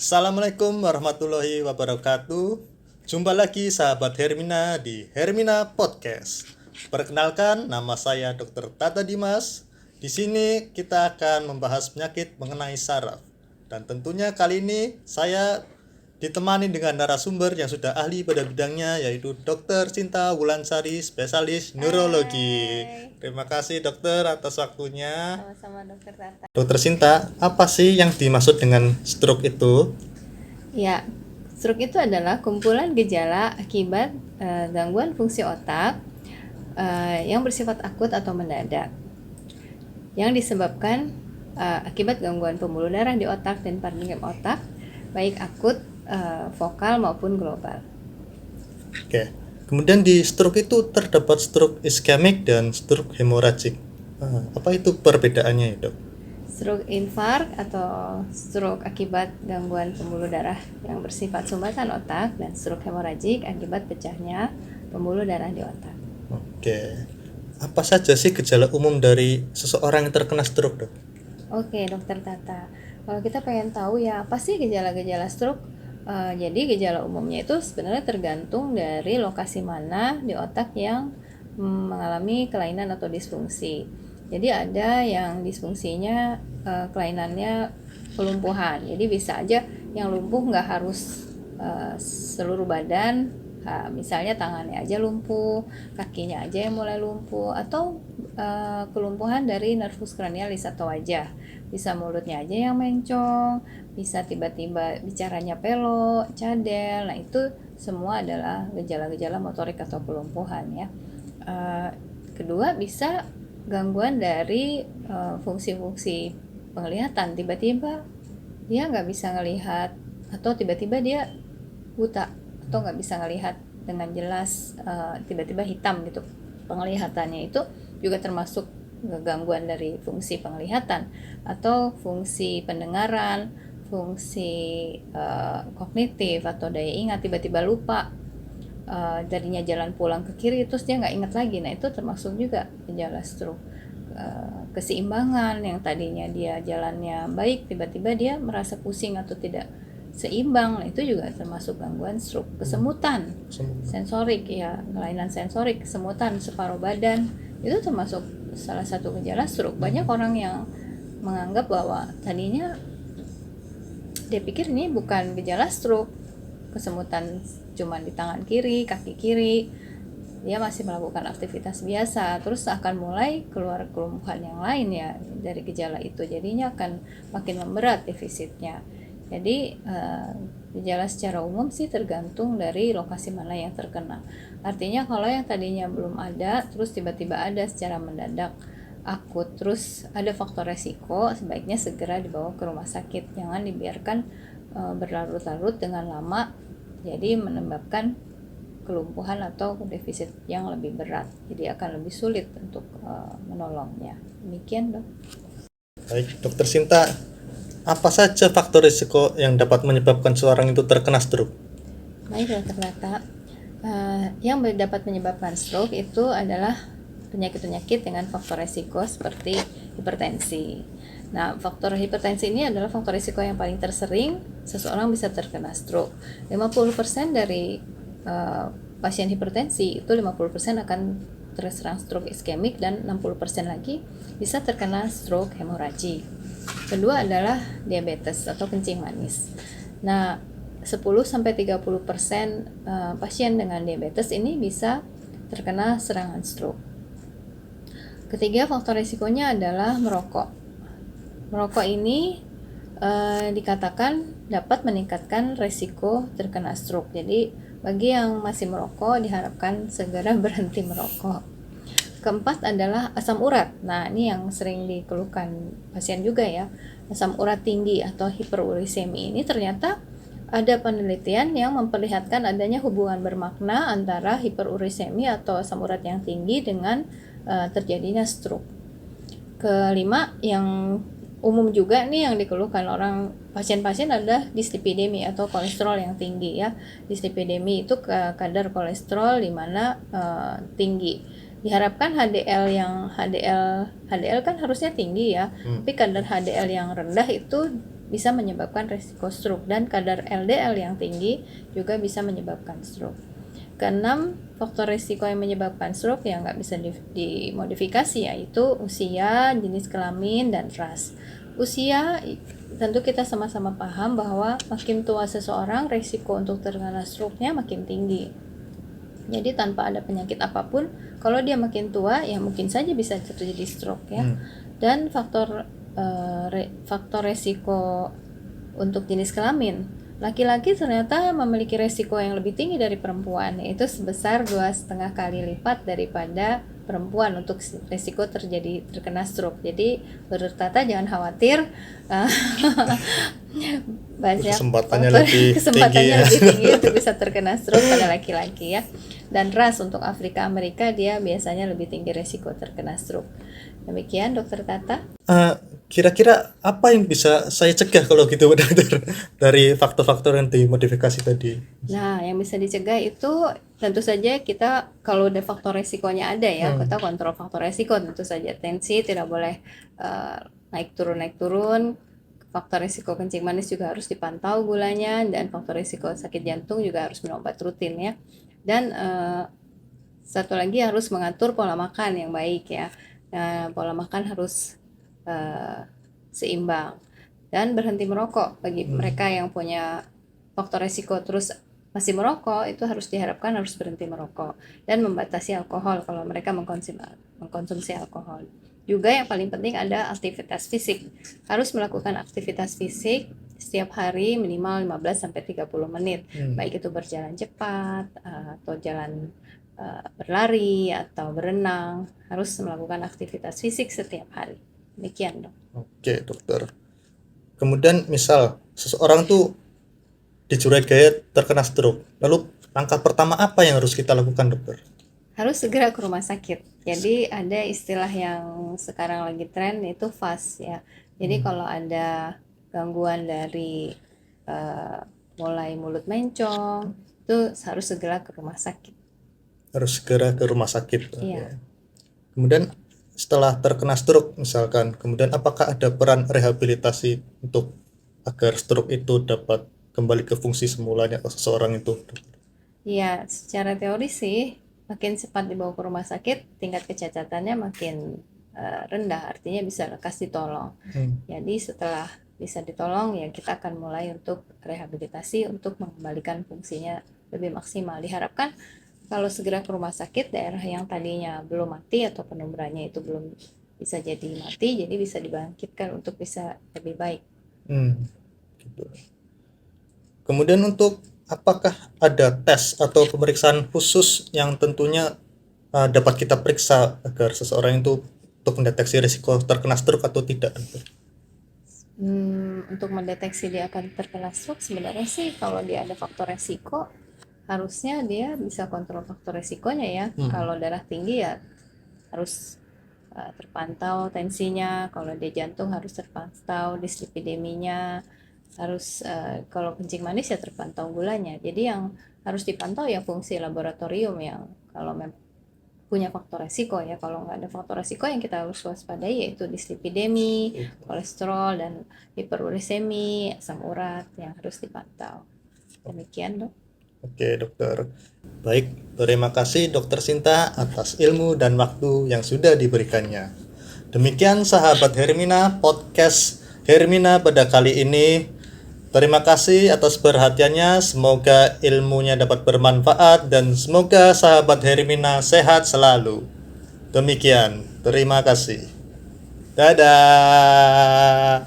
Assalamualaikum warahmatullahi wabarakatuh. Jumpa lagi sahabat Hermina di Hermina Podcast. Perkenalkan, nama saya Dr. Tata Dimas. Di sini kita akan membahas penyakit mengenai saraf. Dan tentunya kali ini saya ditemani dengan narasumber yang sudah ahli pada bidangnya, yaitu Dr. Cinta Wulansari, spesialis neurologi. Hai. Terima kasih dokter atas waktunya. Sama-sama Dokter Tata. Dokter Cinta, apa sih yang dimaksud dengan stroke itu? Ya, stroke itu adalah kumpulan gejala akibat gangguan fungsi otak yang bersifat akut atau mendadak, yang disebabkan akibat gangguan pembuluh darah di otak dan parenkim otak, baik akut, vokal maupun global. Oke. Kemudian di stroke itu terdapat stroke iskemik dan stroke hemoragik. Apa itu perbedaannya ya, Dok? Stroke infark atau stroke akibat gangguan pembuluh darah yang bersifat sumbatan otak, dan stroke hemoragik akibat pecahnya pembuluh darah di otak. Oke. Apa saja sih gejala umum dari seseorang yang terkena stroke, Dok? Oke, Dokter Tata. Kalau kita pengen tahu ya apa sih gejala-gejala stroke, jadi gejala umumnya itu sebenarnya tergantung dari lokasi mana di otak yang mengalami kelainan atau disfungsi. Jadi ada yang disfungsinya kelainannya kelumpuhan. Jadi bisa aja yang lumpuh nggak harus seluruh badan, misalnya tangannya aja lumpuh, kakinya aja yang mulai lumpuh, atau kelumpuhan dari nervus cranialis atau wajah. Bisa mulutnya aja yang mencong, bisa tiba-tiba bicaranya pelo, cadel. Nah, itu semua adalah gejala-gejala motorik atau kelumpuhan ya. Kedua, bisa gangguan dari fungsi-fungsi penglihatan. Tiba-tiba dia nggak bisa ngelihat, atau tiba-tiba dia buta atau nggak bisa ngelihat dengan jelas, tiba-tiba hitam gitu penglihatannya. Itu juga termasuk gangguan dari fungsi penglihatan atau fungsi pendengaran, fungsi kognitif atau daya ingat. Tiba-tiba lupa, jadinya jalan pulang ke kiri terus dia nggak ingat lagi. Nah, itu termasuk juga gejala stroke. Keseimbangan, yang tadinya dia jalannya baik tiba-tiba dia merasa pusing atau tidak seimbang. Nah, itu juga termasuk gangguan stroke. Kesemutan sensorik ya, kelainan sensorik, kesemutan separuh badan, itu termasuk salah satu gejala stroke. Banyak orang yang menganggap bahwa tadinya dia pikir ini bukan gejala stroke, kesemutan cuma di tangan kiri, kaki kiri, dia masih melakukan aktivitas biasa, terus akan mulai keluar kelumpuhan yang lain ya dari gejala itu, jadinya akan makin memberat defisitnya. Jadi gejala secara umum sih tergantung dari lokasi mana yang terkena. Artinya kalau yang tadinya belum ada terus tiba-tiba ada secara mendadak, akut, terus ada faktor resiko, sebaiknya segera dibawa ke rumah sakit. Jangan dibiarkan berlarut-larut dengan lama, jadi menyebabkan kelumpuhan atau defisit yang lebih berat. Jadi akan lebih sulit untuk menolongnya. Demikian, Dok. Baik, Dokter Sinta, apa saja faktor risiko yang dapat menyebabkan seorang itu terkena stroke? Baik, Dokter Tata. Yang dapat menyebabkan stroke itu adalah penyakit-penyakit dengan faktor risiko seperti hipertensi. Nah, faktor hipertensi ini adalah faktor risiko yang paling tersering seseorang bisa terkena stroke. 50% dari pasien hipertensi itu 50% akan terserang stroke iskemik, dan 60% lagi bisa terkena stroke hemoragik. Kedua adalah diabetes atau kencing manis. Nah, 10-30% pasien dengan diabetes ini bisa terkena serangan stroke. Ketiga, faktor risikonya adalah merokok. Merokok ini dikatakan dapat meningkatkan risiko terkena stroke. Jadi bagi yang masih merokok diharapkan segera berhenti merokok. Keempat adalah asam urat. Nah, ini yang sering dikeluhkan pasien juga ya. Asam urat tinggi atau hiperurisemi ini ternyata ada penelitian yang memperlihatkan adanya hubungan bermakna antara hiperurisemi atau asam urat yang tinggi dengan terjadinya stroke. Kelima, yang umum juga nih yang dikeluhkan orang pasien-pasien adalah dislipidemi atau kolesterol yang tinggi ya. Dislipidemi itu kadar kolesterol di mana tinggi. Diharapkan HDL kan harusnya tinggi ya, tapi kadar HDL yang rendah itu bisa menyebabkan resiko stroke, dan kadar LDL yang tinggi juga bisa menyebabkan stroke. Keenam, faktor risiko yang menyebabkan stroke yang nggak bisa dimodifikasi yaitu usia, jenis kelamin, dan ras. Usia, tentu kita sama-sama paham bahwa makin tua seseorang, risiko untuk terkena stroke-nya makin tinggi. Jadi tanpa ada penyakit apapun, kalau dia makin tua, ya mungkin saja bisa terjadi stroke ya. Dan faktor risiko untuk jenis kelamin, laki-laki ternyata memiliki resiko yang lebih tinggi dari perempuan, yaitu sebesar 2,5 kali lipat daripada perempuan untuk resiko terkena stroke. Jadi menurut Tata jangan khawatir, banyak kesempatannya lebih tinggi untuk bisa terkena stroke pada laki-laki ya. Dan ras, untuk Afrika Amerika dia biasanya lebih tinggi resiko terkena stroke. Demikian Dokter Tata. Kira-kira apa yang bisa saya cegah kalau gitu dokter dari faktor-faktor yang dimodifikasi tadi? Nah, yang bisa dicegah itu tentu saja kita, kalau ada faktor resikonya ada ya, kita kontrol faktor resiko. Tentu saja tensi tidak boleh naik turun. Faktor resiko kencing manis juga harus dipantau gulanya, dan faktor resiko sakit jantung juga harus minum obat rutin ya. Dan satu lagi harus mengatur pola makan yang baik ya. Pola makan harus seimbang, dan berhenti merokok. Bagi mereka yang punya faktor resiko terus masih merokok, itu harus diharapkan harus berhenti merokok, dan membatasi alkohol kalau mereka mengkonsumsi alkohol. Juga yang paling penting ada aktivitas fisik. Harus melakukan aktivitas fisik setiap hari minimal 15-30 menit. Baik itu berjalan cepat atau jalan berlari atau berenang. Harus melakukan aktivitas fisik setiap hari. Demikian dok. Oke dokter. Kemudian misal seseorang tuh dicurigai terkena stroke, lalu langkah pertama apa yang harus kita lakukan dokter? Harus segera ke rumah sakit. Jadi ada istilah yang sekarang lagi tren, itu FAST ya. Jadi kalau ada gangguan dari mulai mulut mencong, itu harus segera ke rumah sakit. Harus segera ke rumah sakit. Iya. Kemudian setelah terkena stroke misalkan, kemudian apakah ada peran rehabilitasi untuk agar stroke itu dapat kembali ke fungsi semulanya seseorang itu? Iya, secara teori sih makin cepat dibawa ke rumah sakit, tingkat kecacatannya makin rendah, artinya bisa lekas ditolong. Jadi setelah bisa ditolong ya kita akan mulai untuk rehabilitasi untuk mengembalikan fungsinya lebih maksimal. Diharapkan kalau segera ke rumah sakit, daerah yang tadinya belum mati atau penumburannya itu belum bisa jadi mati, jadi bisa dibangkitkan untuk bisa lebih baik. Gitu. Kemudian untuk apakah ada tes atau pemeriksaan khusus yang tentunya dapat kita periksa agar seseorang itu untuk mendeteksi risiko terkena stroke atau tidak? Untuk mendeteksi dia akan terkena stroke, sebenarnya sih kalau dia ada faktor resiko, harusnya dia bisa kontrol faktor resikonya ya. Kalau darah tinggi ya harus terpantau tensinya, kalau dia jantung harus terpantau dislipideminya, harus kalau kencing manis ya terpantau gulanya. Jadi yang harus dipantau ya fungsi laboratorium yang kalau punya faktor resiko ya. Kalau nggak ada faktor resiko, yang kita harus waspadai yaitu dislipidemi, kolesterol, dan hiperurasemi, asam urat yang harus dipantau. Demikian dok. Oke dokter. Baik, terima kasih dokter Sinta atas ilmu dan waktu yang sudah diberikannya. Demikian sahabat Hermina, podcast Hermina pada kali ini. Terima kasih atas perhatiannya, semoga ilmunya dapat bermanfaat dan semoga sahabat Hermina sehat selalu. Demikian, terima kasih. Dadah.